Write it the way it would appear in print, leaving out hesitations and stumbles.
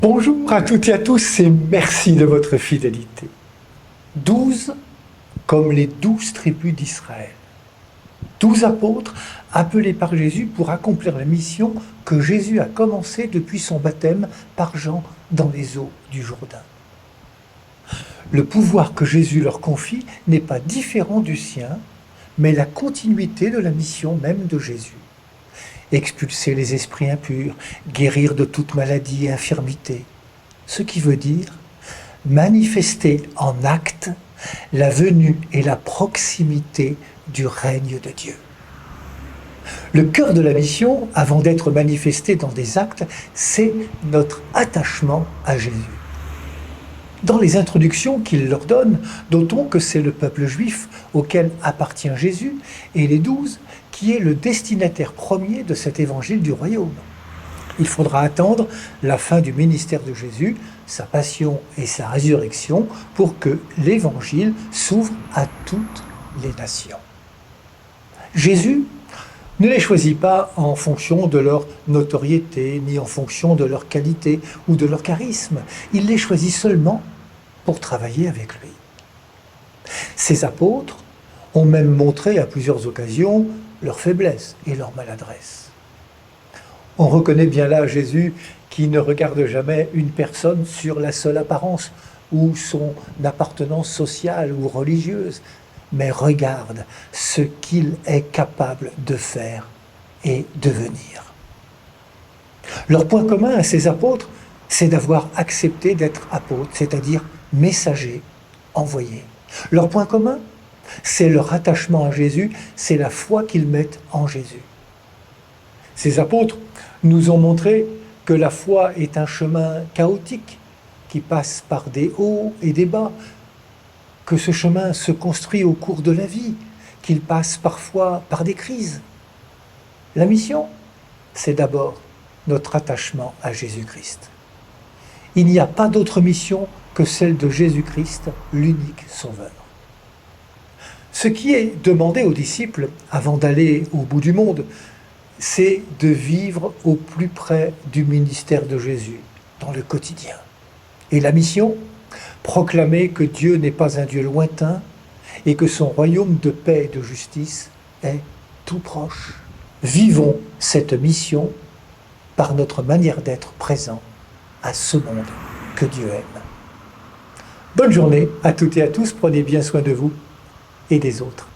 Bonjour à toutes et à tous et merci de votre fidélité. 12 comme les 12 tribus d'Israël. 12 apôtres appelés par Jésus pour accomplir la mission que Jésus a commencée depuis son baptême par Jean dans les eaux du Jourdain. Le pouvoir que Jésus leur confie n'est pas différent du sien, mais la continuité de la mission même de Jésus. Expulser les esprits impurs, guérir de toute maladie et infirmité. Ce qui veut dire manifester en acte la venue et la proximité du règne de Dieu. Le cœur de la mission, avant d'être manifesté dans des actes, c'est notre attachement à Jésus. Dans les introductions qu'il leur donne, notons que c'est le peuple juif auquel appartient Jésus et les 12 qui est le destinataire premier de cet évangile du royaume. Il faudra attendre la fin du ministère de Jésus, sa passion et sa résurrection pour que l'évangile s'ouvre à toutes les nations. Jésus ne les choisit pas en fonction de leur notoriété, ni en fonction de leur qualité ou de leur charisme. Il les choisit seulement pour travailler avec lui. Ces apôtres ont même montré à plusieurs occasions leur faiblesse et leur maladresse. On reconnaît bien là Jésus qui ne regarde jamais une personne sur la seule apparence ou son appartenance sociale ou religieuse, mais regarde ce qu'il est capable de faire et devenir. Leur point commun à ces apôtres, c'est d'avoir accepté d'être apôtres, c'est-à-dire messagers, envoyés. Leur point commun, c'est leur attachement à Jésus, c'est la foi qu'ils mettent en Jésus. Ces apôtres nous ont montré que la foi est un chemin chaotique qui passe par des hauts et des bas, que ce chemin se construit au cours de la vie, qu'il passe parfois par des crises. La mission, c'est d'abord notre attachement à Jésus-Christ. Il n'y a pas d'autre mission que celle de Jésus-Christ, l'unique Sauveur. Ce qui est demandé aux disciples avant d'aller au bout du monde, c'est de vivre au plus près du ministère de Jésus, dans le quotidien. Et la mission, proclamer que Dieu n'est pas un Dieu lointain et que son royaume de paix et de justice est tout proche. Vivons cette mission par notre manière d'être présent à ce monde que Dieu aime. Bonne journée à toutes et à tous, prenez bien soin de vous et des autres.